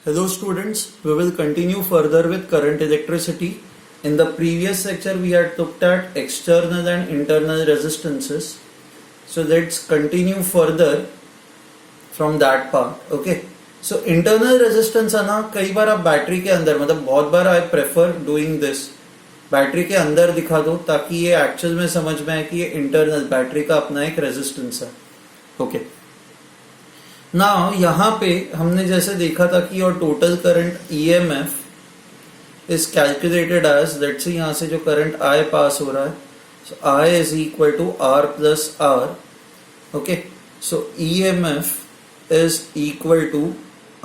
Hello students, we will continue further with current electricity. In the previous lecture we had looked at external and internal resistances. So let's continue further from that part. Okay. So internal resistance है ना, कई बार आप battery के अंदर मतलब बहुत बार I prefer doing this. Battery के अंदर दिखा दो ताकि ये एक्चुअल में समझ में आए कि ये इंटरनल बैटरी का अपना एक रेजिस्टेंस है. ओके. नाउ यहाँ पे हमने जैसे देखा था कि your total current EMF is calculated as, let's say यहाँ से जो करंट आई पास हो रहा है, so I is equal to R plus R. Okay, so EMF is equal to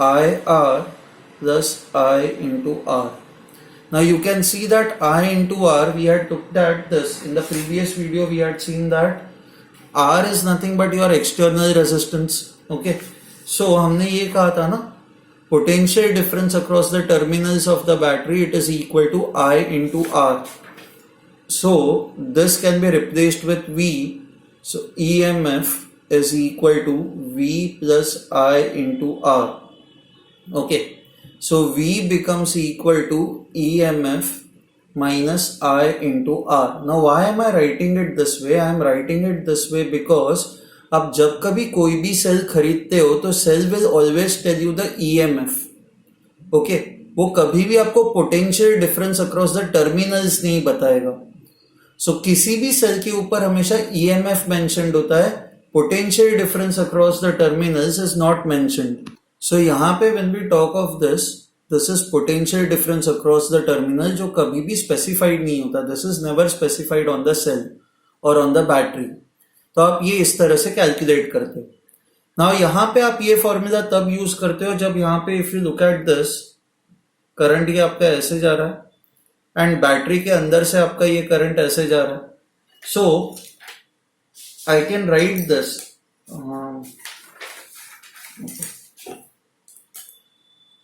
I R plus I into R. Now you can see that I into R, we had looked at this in the previous video. We had seen that R is nothing but your external resistance. Okay, so हमने ये कहा था ना, potential difference across the terminals of the battery, it is equal to I into R. So this can be replaced with V. So EMF is equal to V plus I into R. Okay. So V becomes equal to EMF minus I into R. Now why am I writing it this way? I am writing it this way because आप जब कभी कोई भी cell खरीदते हो तो cell will always tell you the EMF. Okay, वो कभी भी आपको potential difference across the terminals नहीं बताएगा. सो किसी भी सेल के ऊपर हमेशा EMF मेंशन्ड होता है, potential difference across the terminals is not mentioned. So यहाँ पे when we talk of this is potential difference across the terminal जो कभी भी specified नहीं होता. This is never specified on the cell or on the battery. तो आप ये इस तरह से calculate करते हो. Now यहाँ पे आप ये formula तब use करते हो जब यहाँ पे if you look at this, current ये आपका ऐसे जा रहा है and battery के अंदर से आपका ये current ऐसे जा रहा है. So I can write this.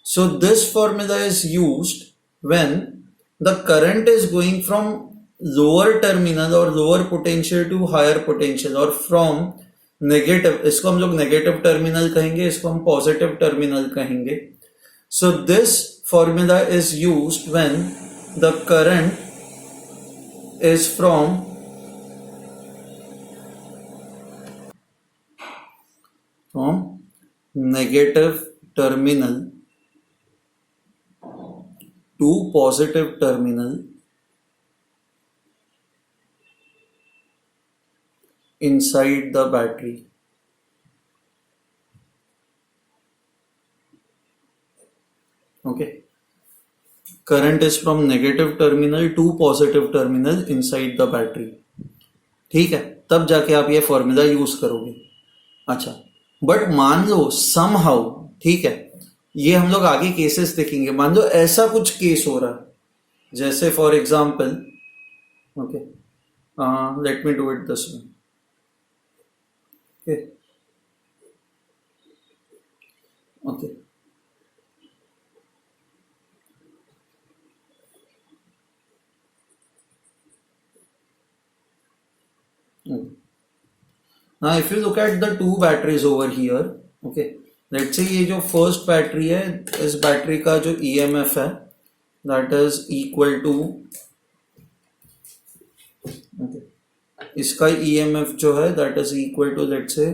So this formula is used when the current is going from lower terminal or lower potential to higher potential or from negative, इसको हम लोग negative terminal कहेंगे, इसको हम positive terminal कहेंगे. So this formula is used when the current is from negative terminal to positive terminal inside the battery. Okay, current is from negative terminal to positive terminal inside the battery. ठीक है, तब जाके आप ये formula use करोगे. अच्छा, but मान लो somehow, ठीक है, ये हम लोग आगे केसेस देखेंगे, मान लो ऐसा कुछ केस हो रहा है जैसे for example, okay, let me do it this way. Okay, now if you look at the two batteries over here, okay, let's say ये जो फर्स्ट बैटरी है, इस बैटरी का जो ईएमएफ है दैट इज इक्वल टू, इसका EMF जो है that is equal to let's say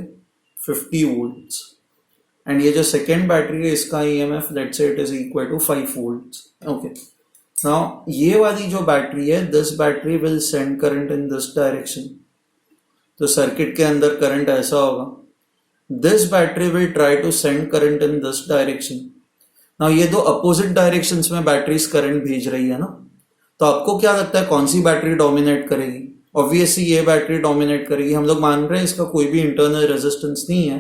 50 volts. And ये जो सेकेंड बैटरी है इसका EMF let's say it is equal to 5 volts. Okay, now ये वाली जो बैटरी है, this battery will send current in this direction. तो सर्किट के अंदर करंट ऐसा होगा. This battery will try to send current in this direction. Now ये दो opposite directions में बैटरीज करंट भेज रही है ना, तो आपको क्या लगता है कौन सी बैटरी डोमिनेट करेगी? ऑब्वियसली ये बैटरी डोमिनेट करेगी. हम लोग मान रहे हैं इसका कोई भी इंटरनल रेजिस्टेंस नहीं है.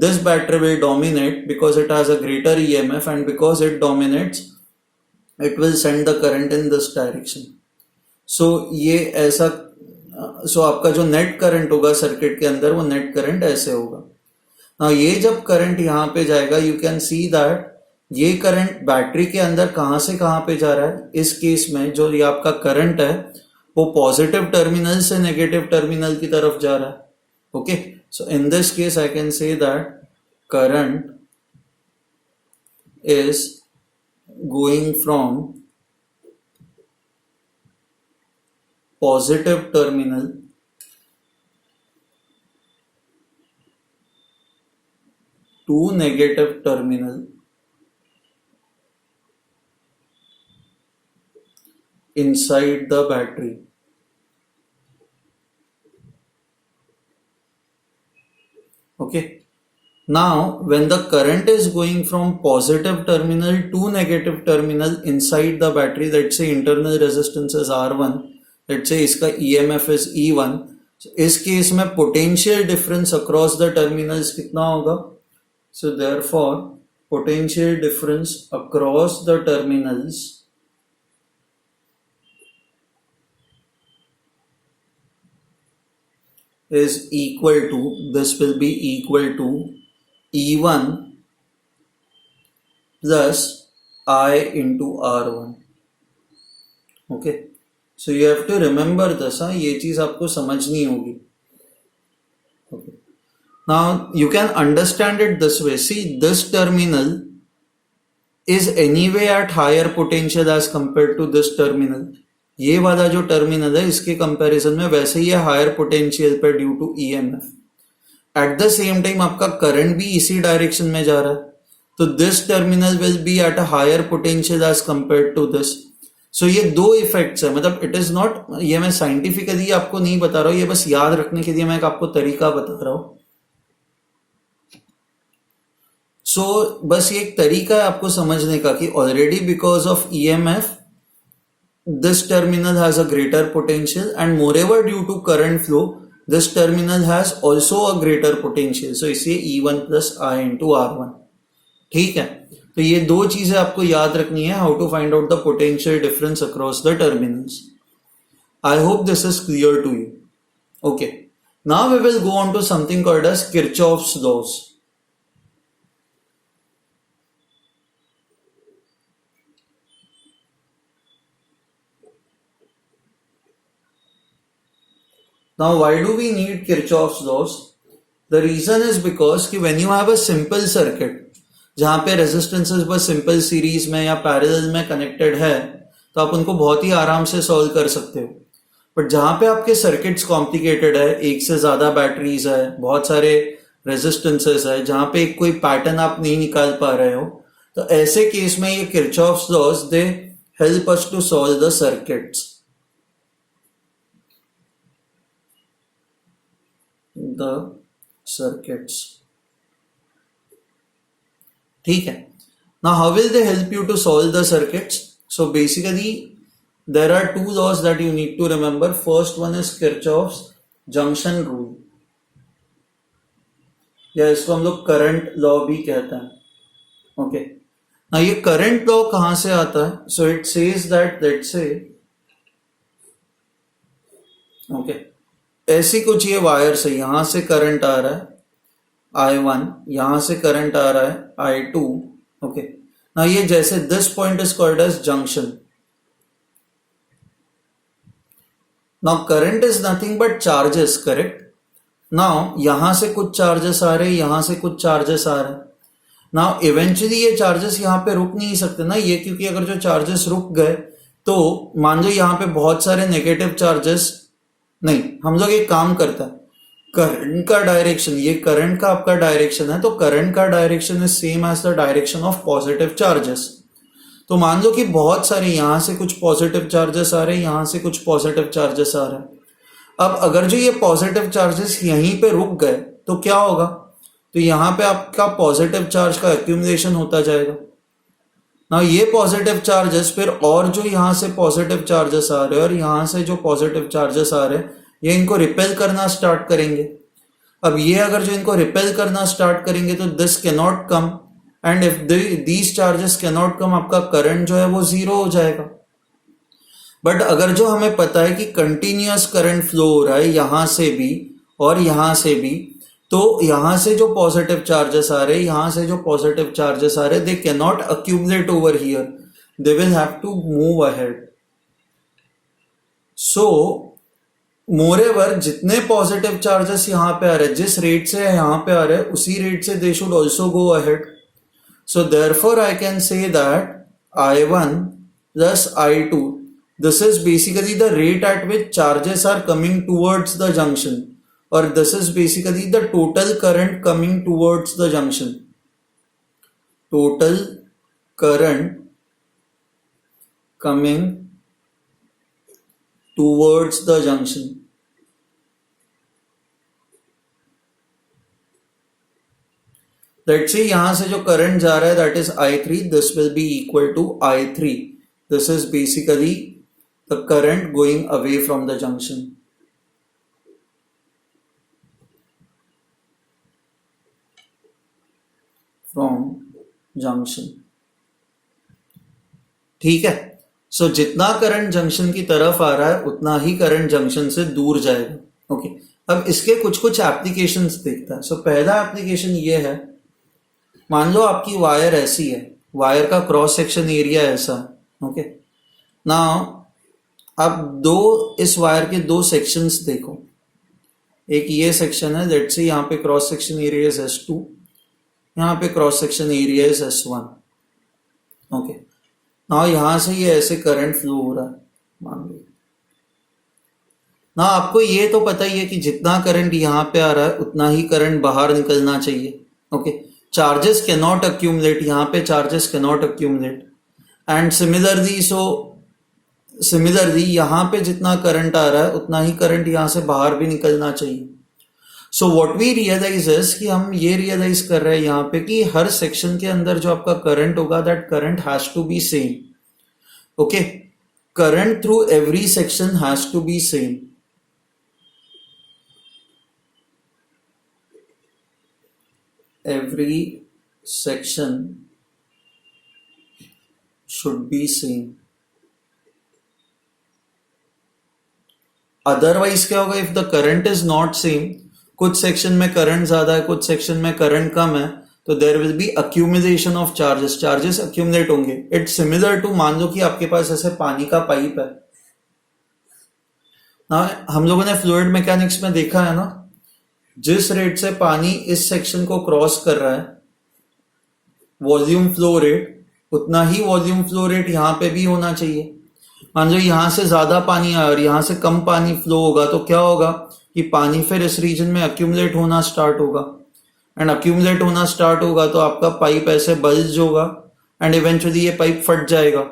This battery will dominate because it has a greater EMF and because it dominates, it will send the current in this direction. So ये ऐसा, so आपका जो नेट करंट होगा सर्किट के अंदर, वो नेट करंट ऐसे होगा. Now ये जब करंट यहाँ पे जाएगा, यू कैन सी दैट ये करंट बैटरी के अंदर कहाँ से कहाँ पे जा रहा है. इस केस में जो ये आपका करंट है वो पॉजिटिव टर्मिनल से नेगेटिव टर्मिनल की तरफ जा रहा है. Okay, so in this case I can say that current is going from positive terminal to negative terminal inside the battery. Okay. Now, when the current is going from positive terminal to negative terminal inside the battery, let's say internal resistance is R1, let's say इसका EMF is E1, so इस case में potential difference across the terminals कितना होगा? So therefore, potential difference across the terminals is equal to, this will be equal to E1 plus I into R1. Okay, so you have to remember this. ये चीज आपको समझनी होगी. Okay. Now you can understand it this way. See, this terminal is anyway at higher potential as compared to this terminal. ये वाला जो terminal है इसके कंपैरिजन में वैसे ही हायर पोटेंशियल पे due to EMF. At the same time आपका करंट भी इसी डायरेक्शन में जा रहा है, तो this terminal will be at a higher potential as compare to this. सो ये दो इफेक्ट्स है, मतलब इट इज नॉट, ये मैं साइंटिफिकली आपको नहीं बता रहा हूं, ये बस याद रखने के लिए मैं आपको तरीका बता रहा हूं. सो बस ये एक तरीका है आपको समझने का कि already because of EMF this terminal has a greater potential, and moreover due to current flow this terminal has also a greater potential. So इसलिए E1 plus I into R1. ठीक है, तो ये दो चीजें आपको याद रखनी है, how to find out the potential difference across the terminals. I hope this is clear to you. Okay, now we will go on to something called as Kirchhoff's laws. Now, why do we need Kirchhoff's laws? The reason is because कि when you have a simple circuit, जहाँ पे resistances बस simple series में या parallel में connected है, तो आप उनको बहुत ही आराम से सॉल्व कर सकते हो. बट जहाँ पे आपके सर्किट्स कॉम्प्लिकेटेड है, एक से ज्यादा बैटरीज है, बहुत सारे रेजिस्टेंसेस है, जहाँ पे कोई पैटर्न आप नहीं निकाल पा रहे हो, तो ऐसे केस में ये Kirchhoff's laws they help us to solve the circuits. The circuits. ठीक है. Now how will they help you to solve the circuits? So basically there are two laws that you need to remember. First one is Kirchhoff's junction rule, या इसको हम लोग current law भी कहते हैं. Okay, ना ये करंट लॉ कहां से आता है? So it says that, let's say okay, ऐसी कुछ ये वायर्स है, यहां से करंट आ रहा है I1, यहां से करंट आ रहा है I2. ओके, ना ये जैसे this point is called as junction. Now current is nothing but charges, correct? Now यहां से कुछ चार्जेस आ रहे हैं, यहां से कुछ चार्जेस आ रहे हैं. नाउ इवेंचुअली ये चार्जेस यहां पे रुक नहीं सकते ना, ये क्योंकि अगर जो चार्जेस रुक गए तो मान लो यहां पे बहुत सारे नेगेटिव चार्जेस, नहीं, हम लोग एक काम करता है, करंट का डायरेक्शन, ये करंट का आपका डायरेक्शन है, तो करंट का direction is same as the direction of positive charges. तो मान लो कि बहुत सारे यहां से कुछ पॉजिटिव चार्जेस आ रहे हैं, यहां से कुछ पॉजिटिव चार्जेस आ रहे हैं. अब अगर जो ये पॉजिटिव चार्जेस यहीं पे रुक गए तो क्या होगा? तो यहां पे आपका पॉजिटिव चार्ज का एक्यूमुलेशन होता जाएगा. ना ये पॉजिटिव चार्जेस फिर और जो यहां से पॉजिटिव चार्जेस आ रहे हैं और यहां से जो पॉजिटिव चार्जेस आ रहे हैं, ये इनको रिपेल करना स्टार्ट करेंगे. अब ये अगर जो इनको रिपेल करना स्टार्ट करेंगे तो this can not come, and if these charges can not come, आपका करंट जो है वो जीरो हो जाएगा. बट अगर जो हमें पता है कि कंटिन्यूअस करंट फ्लो हो रहा है यहां से भी और यहां से भी, तो यहां से जो पॉजिटिव चार्जेस आ रहे हैं, यहां से जो पॉजिटिव चार्जेस आ रहे हैं, they can not accumulate over here, they will have to move ahead. So moreover जितने पॉजिटिव चार्जेस यहां पे आ रहे हैं, जिस रेट से यहां पे आ रहे हैं, उसी रेट से they should also go ahead. So therefore I can say that I1 plus I2, this is basically the rate at which charges are coming towards the junction, or this is basically the total current coming towards the junction. Total current coming towards the junction. Let's say यहां से जो current जा रहा है that is I3, this will be equal to I3. This is basically the current going away from the junction. From junction. ठीक है. सो जितना current junction की तरफ आ रहा है उतना ही करंट जंक्शन से दूर जाएगा. ओके. अब इसके कुछ कुछ एप्लीकेशंस देखता है. सो पहला एप्लीकेशन ये है, मान लो आपकी वायर ऐसी है, वायर का क्रॉस सेक्शन एरिया ऐसा है. ओके. नाउ अब दो इस वायर के दो सेक्शंस देखो. एक ये सेक्शन है, लेट्स से यहाँ पे cross section area is S2, यहाँ पे cross section area is S1. Okay. Now यहां से ये ऐसे करंट फ्लो हो रहा है, मान लो ना. आपको ये तो पता ही है कि जितना करंट यहाँ पे आ रहा है उतना ही करंट बाहर निकलना चाहिए. Okay. Charges can not accumulate, यहाँ पे charges can not accumulate. And similarly यहाँ पे जितना करंट आ रहा है उतना ही करंट यहाँ से बाहर भी निकलना चाहिए. So what we realise is कि हम ये रियलाइज कर रहे हैं यहाँ पे कि हर सेक्शन के अंदर जो आपका करंट होगा that current has to be same. Okay. Current through every section has to be same. Every section should be same. Otherwise क्या होगा, if the current is not same, कुछ सेक्शन में करंट ज्यादा है, कुछ सेक्शन में current कम है, तो there will be accumulation of charges. Charges accumulate होंगे. इट्स सिमिलर टू, मान लो कि आपके पास ऐसे पानी का पाइप है ना. हम लोगों ने फ्लूइड मैकेनिक्स में देखा है ना, जिस रेट से पानी इस सेक्शन को क्रॉस कर रहा है, वॉल्यूम फ्लो रेट, उतना ही वॉल्यूम फ्लो रेट यहां पे भी होना चाहिए. मान लो यहां से ज्यादा पानी आया और यहां से कम पानी फ्लो होगा, तो क्या होगा कि पानी फिर इस रीजन में अक्यूमुलेट होना स्टार्ट होगा. एंड अक्यूमुलेट होना स्टार्ट होगा तो आपका पाइप ऐसे बल्ज होगा एंड इवेंचुअली ये पाइप फट जाएगा.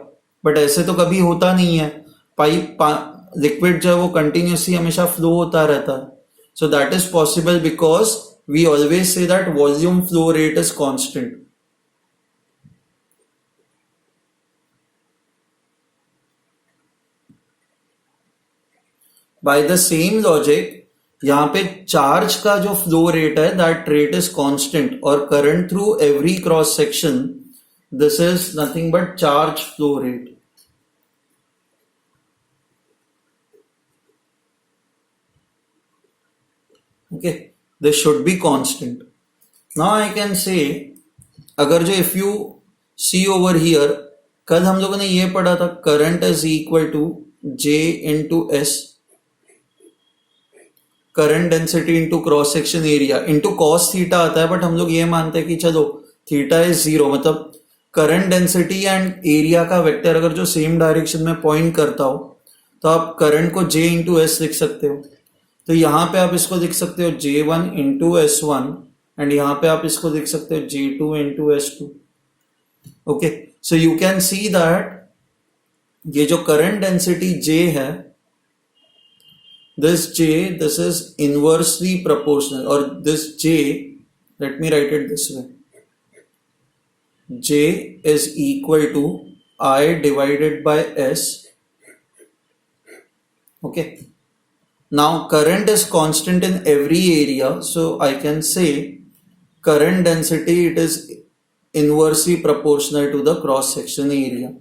बट ऐसे तो कभी होता नहीं है. लिक्विड जो है वो कंटिन्यूसली हमेशा फ्लो होता रहता है. So that is possible because we always say that volume flow rate is constant. By the same logic, यहाँ पे चार्ज का जो फ्लो रेट है that rate is constant, और current through every cross section, this is nothing but charge flow rate. Okay, this should be constant. Now I can say, अगर जो if you see over here, कल हम लोगों ने ये पढ़ा था current is equal to J into S, current density into cross section area into cos theta आता है. बट हम लोग ये मानते हैं कि चलो थीटा इज जीरो, मतलब करंट डेंसिटी एंड एरिया का वेक्टर अगर जो सेम डायरेक्शन में पॉइंट करता हो तो आप करंट को J into S लिख सकते हो. तो यहां पे आप इसको लिख सकते हो J1 into S1 एंड यहां पे आप इसको लिख सकते हो J2 into S2. Okay. So you can see that ये जो करंट डेंसिटी J है, this J, this is inversely proportional, और this J, let me write it this way, J is equal to I divided by S. Okay. Now current is constant in every area, so I can say current density, it is inversely proportional to the cross section area.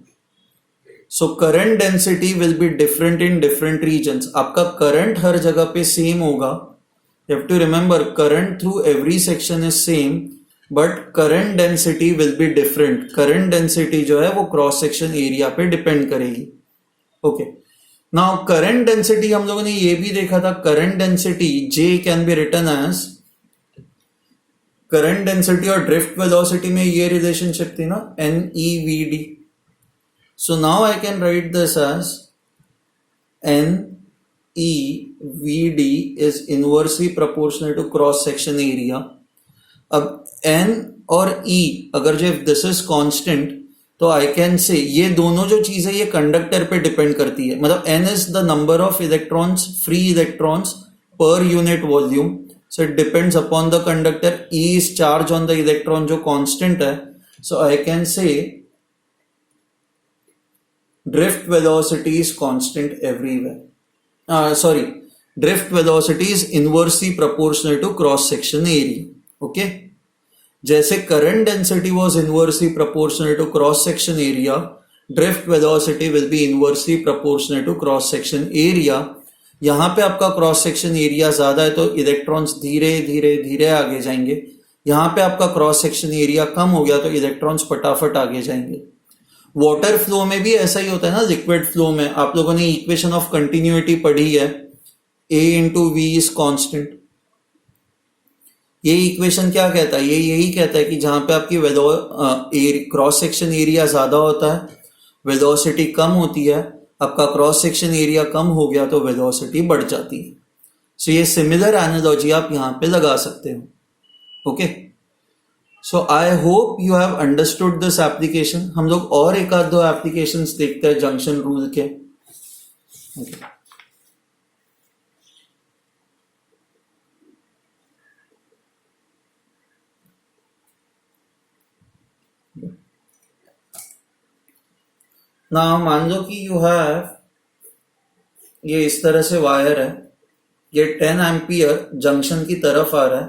So current density will be different in different regions. आपका current हर जगह पे same होगा. You have to remember current through every section is same, but current density will be different. Current density जो है वो cross section area पे depend करेगी. Okay. Now current density हम लोगों ने ये भी देखा था, current density J can be written as current density और ड्रिफ्ट वेलोसिटी में ये रिलेशनशिप थी ना, NEVD. So now I can write this as NEVD is inversely proportional to cross section area. अब N और E अगर जो दिस इज कांस्टेंट, तो आई कैन से ये दोनों जो चीज है ये कंडक्टर पे डिपेंड करती है. मतलब N is the number of electrons, free electrons per unit volume. So it depends upon the conductor. E is charge on the electron जो कांस्टेंट है. So I can say drift velocity is constant everywhere. Drift velocity is inversely proportional to cross section area. Okay. जैसे current density was inversely proportional to cross section area, drift velocity will be inversely proportional to cross section area. यहाँ पे आपका cross section area ज्यादा है तो electrons धीरे धीरे धीरे आगे जाएंगे. यहाँ पे आपका क्रॉस सेक्शन एरिया कम हो गया तो इलेक्ट्रॉन्स फटाफट आगे जाएंगे. वाटर फ्लो में भी ऐसा ही होता है ना. लिक्विड फ्लो में आप लोगों ने इक्वेशन ऑफ कंटिन्यूटी पढ़ी है, A into V is constant. ये इक्वेशन क्या कहता है? ये यही कहता है कि जहां पे आपकी क्रॉस सेक्शन एरिया ज्यादा होता है, वेलोसिटी कम होती है. आपका क्रॉस सेक्शन एरिया कम हो गया तो वेलोसिटी बढ़ जाती है. सो ये सिमिलर एनालॉजी आप यहाँ पे लगा सकते हो. Okay. So I hope you have understood this application. हम लोग और एक आध दो एप्लीकेशंस देखते हैं जंक्शन रूल के. okay. ना मान लो कि यू हैव, ये इस तरह से वायर है, ये 10 एम्पियर जंक्शन की तरफ आ रहा है,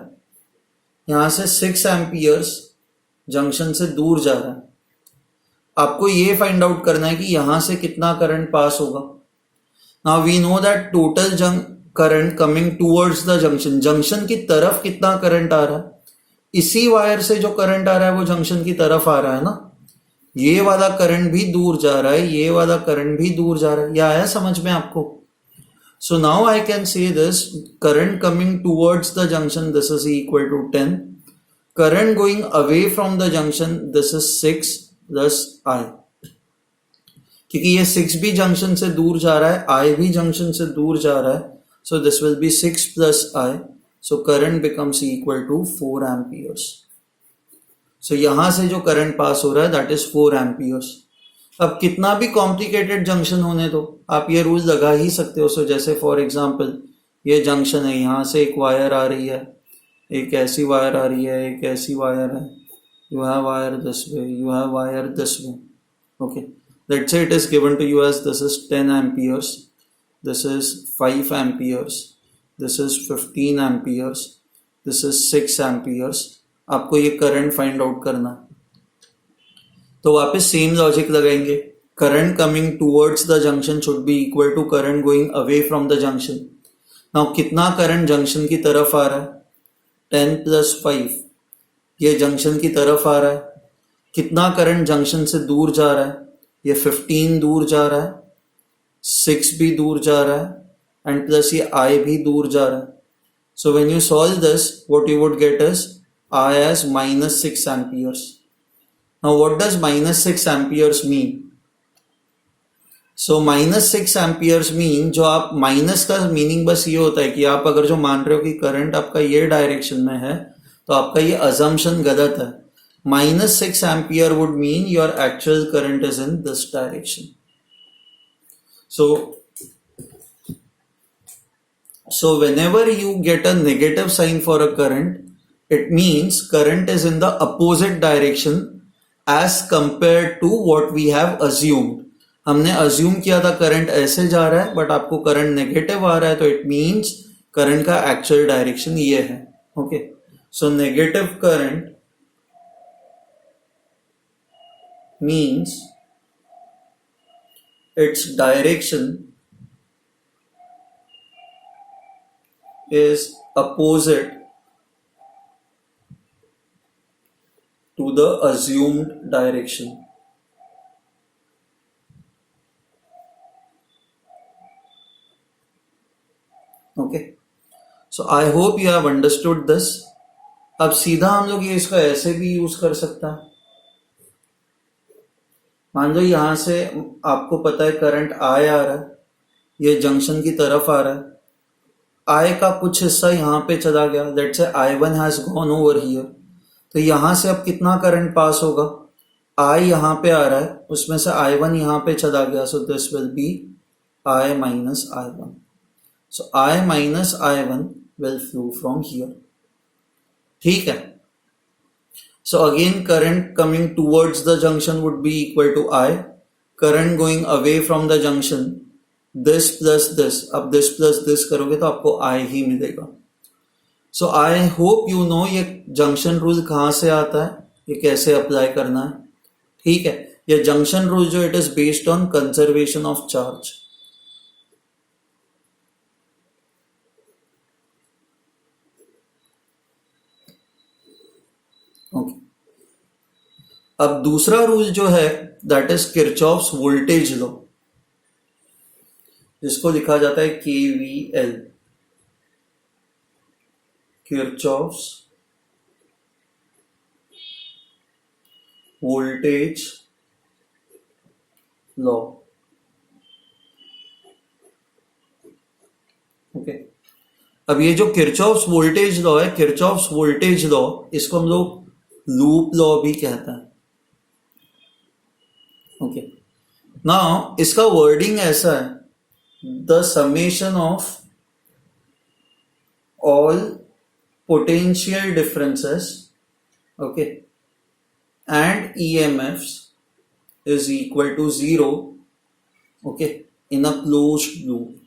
यहां से 6 एम्पियर्स जंक्शन से दूर जा रहा है. आपको ये फाइंड आउट करना है कि यहां से कितना करंट पास होगा. Now we know that total current coming towards the junction, junction की तरफ कितना करंट आ रहा है. इसी वायर से जो करंट आ रहा है वो जंक्शन की तरफ आ रहा है ना. ये वाला करंट भी दूर जा रहा है, ये वाला करंट भी दूर जा रहा है. यह आया समझ में आपको? So now I can say this, current coming towards the junction, this is equal to 10. Current going away from the junction, this is 6 plus I. क्योंकि ये 6 भी जंक्शन से दूर जा रहा है, I भी जंक्शन से दूर जा रहा है. So this will be 6 plus I. So current becomes equal to 4 amperes. So यहाँ से जो करंट पास हो रहा है that is 4 amperes. अब कितना भी कॉम्प्लिकेटेड जंक्शन होने दो, आप ये रूल लगा ही सकते हो. सो जैसे फॉर एग्जांपल ये जंक्शन है, यहाँ से एक वायर आ रही है, एक ऐसी वायर आ रही है, एक ऐसी वायर है. You have wire this way, you have wire this way. Okay, let's say it is given to you as this is 10 amperes, this is 5 amperes, this is 15 amperes, this is 6 amperes. आपको ये current find out करना. तो वापस same logic लगाएंगे. Current coming towards the junction should be equal to current going away from the junction. Now कितना current junction की तरफ आ रहा है? 10 प्लस 5, ये जंक्शन की तरफ आ रहा है. कितना करंट जंक्शन से दूर जा रहा है? ये 15 दूर जा रहा है, 6 भी दूर जा रहा है, एंड प्लस ये I भी दूर जा रहा है. So when you solve this, what you would get is I as -6 amperes. Now what does -6 amperes mean? So -6 amperes mean, जो आप माइनस का मीनिंग बस ये होता है कि आप अगर जो मान रहे हो कि करंट आपका ये डायरेक्शन में है तो आपका ये अजम्पशन गलत है. -6 ampere would mean your actual current is in this direction. So whenever you get a negative sign for a current, it means current is in the opposite direction as compared to what we have assumed. हमने assume किया था current ऐसे जा रहा है, but आपको current negative आ रहा है, तो इट मीन्स करंट का एक्चुअल डायरेक्शन ये है. Okay, so negative current means its direction is opposite to the assumed direction. Okay, so I hope you have understood this. अब सीधा हम लोग ये इसका ऐसे भी यूज कर सकता है। मान लो यहां से आपको पता है करंट आई आ रहा है, ये जंक्शन की तरफ आ रहा है, आई का कुछ हिस्सा यहाँ पे चला गया, let's say I1 has gone over here, तो यहां से अब कितना करंट पास होगा, आई यहाँ पे आ रहा है, उसमें से I1 यहाँ पे चला गया, सो this will B I minus I1, so I minus I1 will flow from here. ठीक है, so again current coming towards the junction would be equal to I, current going away from the junction this plus this, अब this plus this करोगे तो आपको I ही मिलेगा। so I hope you know ये junction rule कहाँ से आता है, ये कैसे अप्लाई करना है। ठीक है, ये जंक्शन रूल जो it is based on conservation of charge. Okay, अब दूसरा रूल जो है that is Kirchhoff's voltage law, जिसको लिखा जाता है KVL, Kirchhoff's voltage law. Okay, अब ये जो किरचॉफ्स वोल्टेज लॉ है, किरचॉफ्स वोल्टेज लॉ, इसको हम लोग लूप लॉ भी कहता है। ओके, नाउ इसका वर्डिंग ऐसा है, the summation of all potential differences, okay, and EMFs is equal to 0, okay, in a closed loop.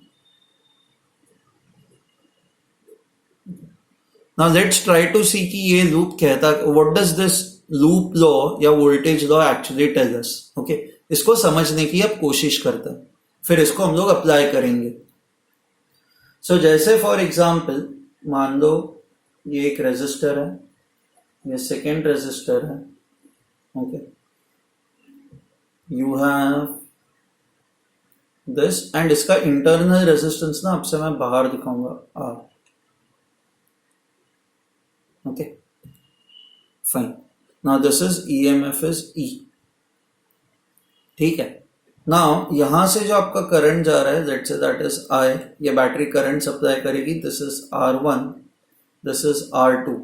Now let's try to see कि ये लूप कहता, what does this loop law या voltage law actually tell us, okay, इसको समझने की अब कोशिश करते हैं, फिर इसको हम लोग अप्लाई करेंगे। so, जैसे फॉर एग्जाम्पल मान लो ये एक रेजिस्टर है, ये सेकेंड रेजिस्टर है, okay, you have this and इसका इंटरनल रेजिस्टेंस ना अब से मैं बाहर दिखाऊंगा R, okay, fine. Now this is EMF is E, ठीक है। नाउ यहां से जो आपका करंट जा रहा है, let's say that is I, ये बैटरी करंट सप्लाई करेगी, this is R1, this is R2.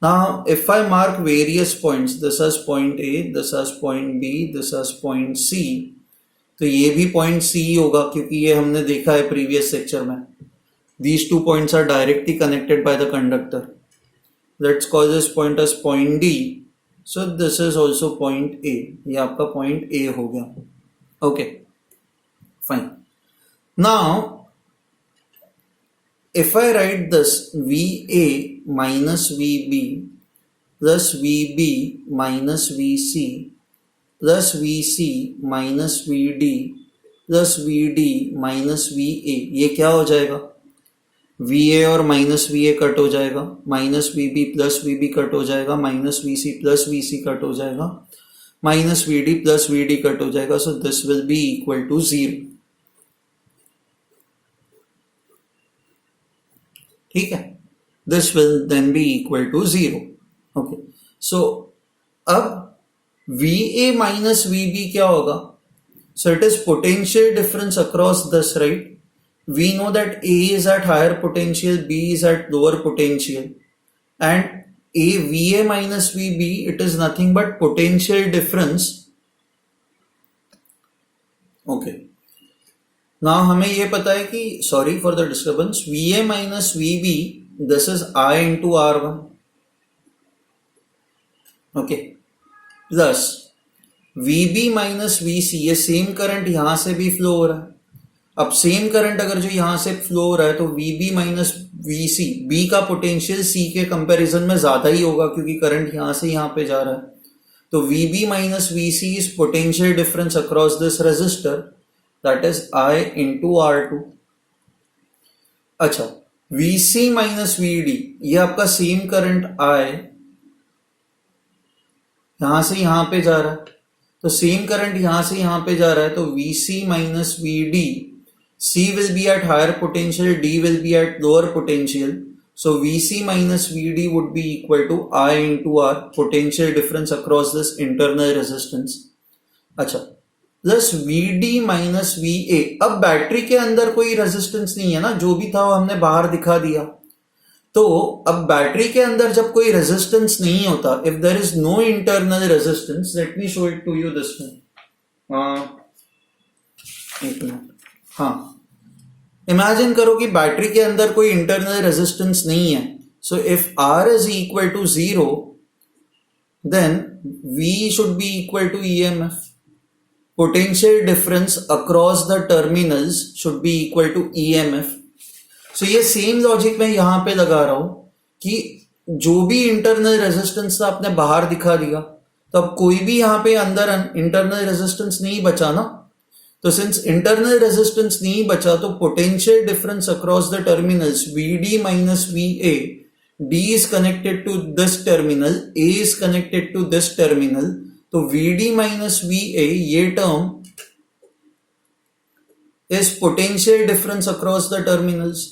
Now if I mark various points, this is point A, this is point B, this is point C, तो ये भी point C होगा क्योंकि ये हमने देखा है प्रीवियस लेक्चर में, these two points are directly connected by the conductor. Let's call this point as point D, so this is also point A, ये आपका point A हो गया, okay, fine. Now if I write this VA minus VB plus VB minus VC plus VC minus VD plus VD minus VA, ये क्या हो जाएगा, VA और minus VA cut हो जाएगा, minus VB plus VB cut हो जाएगा, minus VC plus VC cut हो जाएगा, minus VD plus VD cut हो जाएगा, so this will be equal to 0। ठीक है, this will then be equal to 0। Okay, so अब VA माइनस VB क्या होगा, so it is potential difference across this, right. We know that A is at higher potential, B is at lower potential, and VA minus VB, it is nothing but potential difference. Okay. Now हमें ये पता है कि, sorry for the disturbance, VA minus VB, this is I into R1. Okay. Plus VB minus VC, ये same current यहां से भी flow हो रहा है। अब सेम करंट अगर जो यहां से फ्लो हो रहा है तो VB माइनस VC, B का पोटेंशियल C के कंपैरिजन में ज्यादा ही होगा क्योंकि करंट यहां से यहां पे जा रहा है, तो VB minus VC is potential difference across this resistor, that is I into R2। अच्छा, VC माइनस VD, ये आपका सेम करंट I यहां से यहां पे जा रहा है, तो सेम करंट यहां से यहां पे जा रहा है, तो VC minus VD, C will be at higher potential, D will be at lower potential, So VC minus VD would be equal to I into R, potential difference across this internal resistance. अच्छा, plus VD minus VA. अब battery के अंदर कोई resistance नहीं है ना, जो भी था वो हमने बाहर दिखा दिया. तो अब बैटरी के अंदर जब कोई रेजिस्टेंस नहीं होता, if there is no internal resistance, let me show it to you this one. एक मिनट. हाँ, इमेजिन करो कि बैटरी के अंदर कोई इंटरनल रेजिस्टेंस नहीं है. So if R is equal to 0, then V should be equal to EMF. Potential difference across the terminals should be equal to EMF. So ये सेम लॉजिक मैं यहां पे लगा रहा हूं कि जो भी इंटरनल रेजिस्टेंस था आपने बाहर दिखा दिया, तो अब कोई भी यहां पे अंदर इंटरनल रेजिस्टेंस नहीं बचा ना. तो सिंस इंटरनल रेजिस्टेंस नहीं बचा, तो potential difference across the terminals VD minus VA, D is connected to this terminal, A is connected to this terminal. तो VD माइनस VA, ये term is potential difference across the terminals.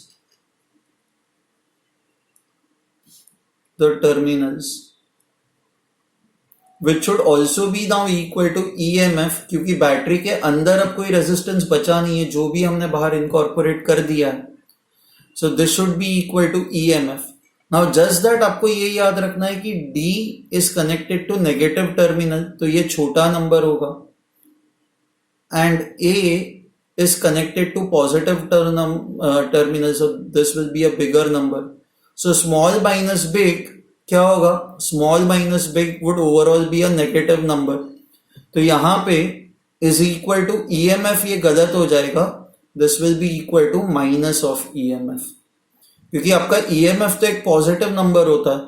Which should also be now equal to EMF, क्योंकि battery के अंदर अब कोई resistance बचा नहीं है, जो भी हमने बाहर इनकॉर्पोरेट कर दिया है. So this should be equal to EMF. Now just that आपको ये याद रखना है कि D is connected to negative terminal, तो ये छोटा नंबर होगा, and A is connected to positive terminal, so this will be a bigger number. So small minus big क्या होगा? Small minus big would overall be a negative number. तो यहाँ पे is equal to EMF, ये गलत हो जाएगा. This will be equal to minus of EMF, क्योंकि आपका EMF तो एक पॉजिटिव नंबर होता है.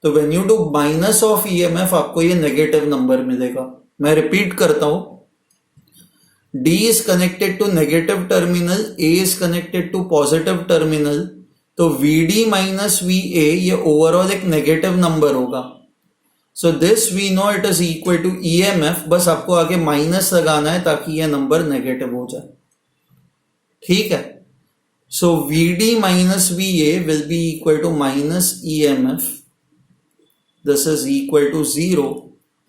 तो when you do minus of EMF आपको ये नेगेटिव नंबर मिलेगा. मैं रिपीट करता हूं, D is connected to negative terminal, A is connected to positive terminal. तो VD minus VA ये ओवरऑल एक नेगेटिव नंबर होगा. So this we know it is equal to EMF. बस आपको आगे माइनस लगाना है ताकि ये नंबर नेगेटिव हो जाए. ठीक है. सो VD minus VA will be equal to minus EMF. This is equal to 0.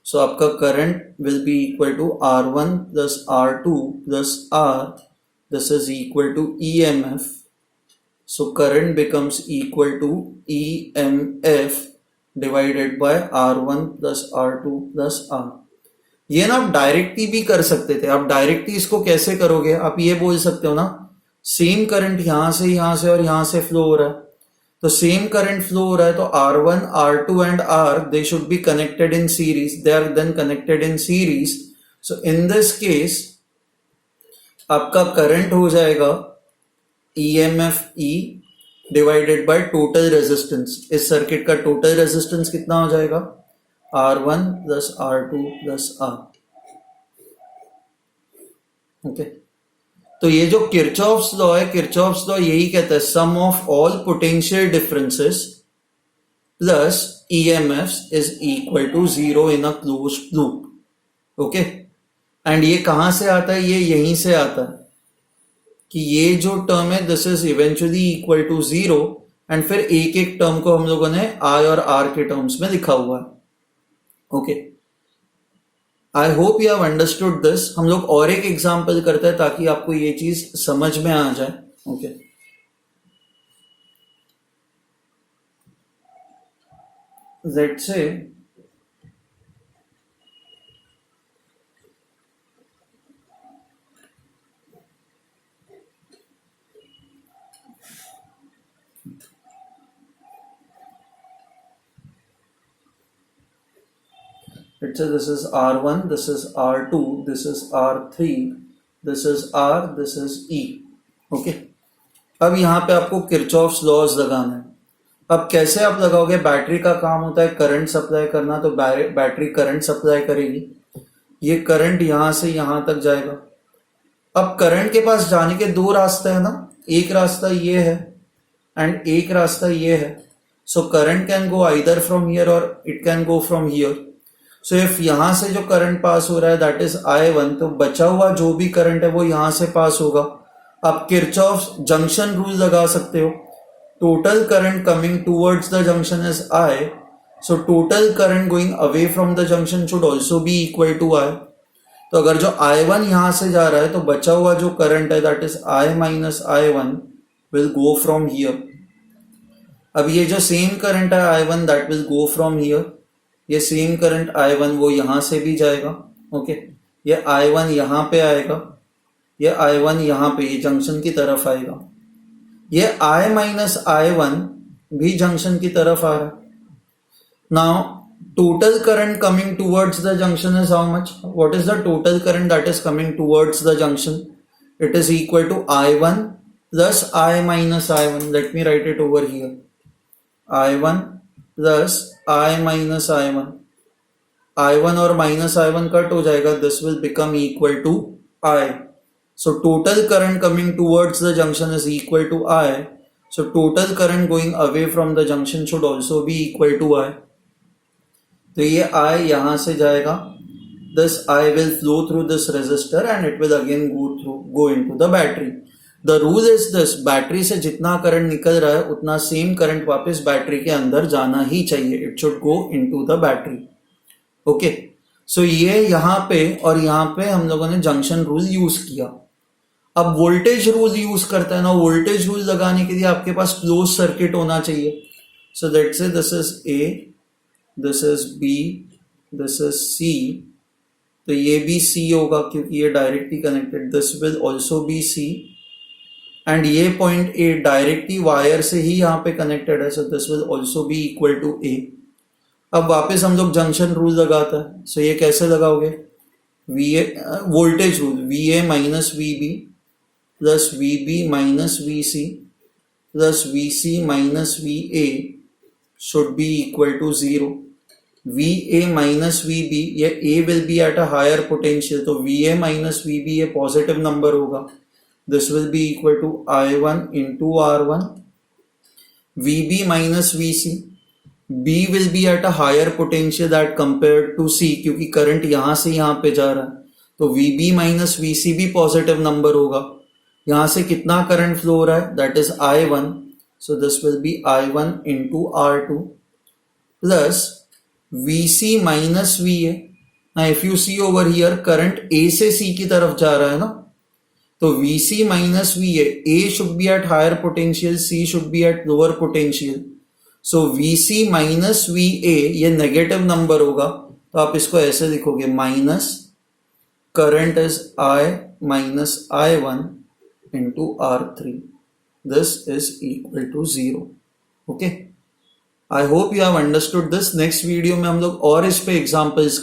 So आपका current will be equal to R1 plus R2 plus R. This is equal to EMF. So current becomes equal to EMF divided by R1 plus R2 plus R. ये ना आप directly भी कर सकते थे. आप directly इसको कैसे करोगे? आप ये बोल सकते हो ना, सेम करंट यहां से और यहां से फ्लो हो रहा है, तो सेम करंट फ्लो हो रहा है, तो R1, R2 and R they should be connected in series. They are then connected in series. So in this case आपका करंट हो जाएगा EMF E divided by total resistance. इस सर्किट का total resistance कितना हो जाएगा? R1 plus R2 plus R. Okay. तो ये जो किरचॉफ्स लॉ है, किरचॉफ्स लॉ यही कहता है, sum of all potential differences plus EMFs is equal to 0 in a closed loop. Okay. And ये कहां से आता है? ये यहीं से आता है कि ये जो टर्म है this is eventually equal to 0, and फिर एक एक टर्म को हम लोगों ने I और R के टर्म्स में लिखा हुआ है. Okay. I hope you have understood this. हम लोग और एक एग्जांपल करते हैं ताकि आपको ये चीज समझ में आ जाए. ओके. लेट्स से this is R1, this is R2, this is R3, this is R, this is E. Okay. अब यहां पे आपको किरचॉफ्स लॉज लगाना है. अब कैसे आप लगाओगे? बैटरी का काम होता है करंट सप्लाई करना, तो बैटरी करंट सप्लाई करेगी. ये करंट यहां से यहां तक जाएगा. अब करंट के पास जाने के दो रास्ते हैं ना, एक रास्ता ये है एंड एक रास्ता ये है. So current can go either from here और it can go from here. So if यहां से जो करंट पास हो रहा है दैट इज I1, तो बचा हुआ जो भी करंट है वो यहां से पास होगा. आप किरचॉफ्स जंक्शन रूल लगा सकते हो. total current coming towards the junction is I, so total current going away from the junction should also be equal to I. तो अगर जो I1 यहां से जा रहा है तो बचा हुआ जो करंट है that is I minus I1 will go from here. अब ये जो सेम करंट है I1 that will go from here, ये सेम करंट I1 वो यहां से भी जाएगा. ओके, ये I1 यहां पे आएगा, ये I1 यहां पे ये जंक्शन की तरफ आएगा, ये I माइनस I1 भी जंक्शन की तरफ आ रहा है. Now total current coming towards the junction is how much? What is the total current that is coming towards the junction? It is equal to I1 plus I minus I1. Let me write it over here. I1 plus I minus I1. I1 और minus I1 cut हो जाएगा. This will become equal to I. So total current coming towards the junction is equal to I. So total current going away from the junction should also be equal to I. तो ये I यहां से जाएगा. This I will flow through this resistor and it will again go into the battery. The rule is this: battery से जितना current निकल रहा है उतना सेम करंट वापस बैटरी के अंदर जाना ही चाहिए. It should go into the battery. Okay, so ये यहाँ पे और यहाँ पे हम लोगों ने जंक्शन रूल यूज किया. अब वोल्टेज रूल यूज करते हैं ना. वोल्टेज रूल लगाने के लिए आपके पास क्लोज सर्किट होना चाहिए. So that's say this is A, this is B, this is C. तो ये भी सी होगा क्योंकि ये directly connected. This will also be C and ये पॉइंट ए डायरेक्टली वायर से ही यहाँ पे कनेक्टेड है. So this will also be equal to A. अब वापस हम लोग जंक्शन रूल लगाते हैं. सो ये कैसे लगाओगे? V A voltage rule, V A minus V B plus V B minus V C plus V C minus V A should be equal to 0. VA minus VB, ये A will be at a higher potential, तो VA minus VB ये positive number होगा. This will be equal to I1 into R1. VB minus VC, B will be at a higher potential that compared to C, क्योंकि current यहाँ से यहाँ पे जा रहा है. तो VB minus VC भी पॉजिटिव नंबर होगा. यहाँ से कितना करंट फ्लो हो रहा है? That is I1. So this will be I1 into R2 plus VC minus VA. Now if you see over here, current A से C की तरफ जा रहा है ना, तो VC minus VA, A should be at higher potential, C should be at lower potential. So VC minus VA ये negative number होगा. तो आप इसको ऐसे लिखोगे, minus current is I minus I1 into R3. This is equal to 0. Okay, I hope you have understood this. Next video में हम लोग और इस पे एग्जाम्पल्स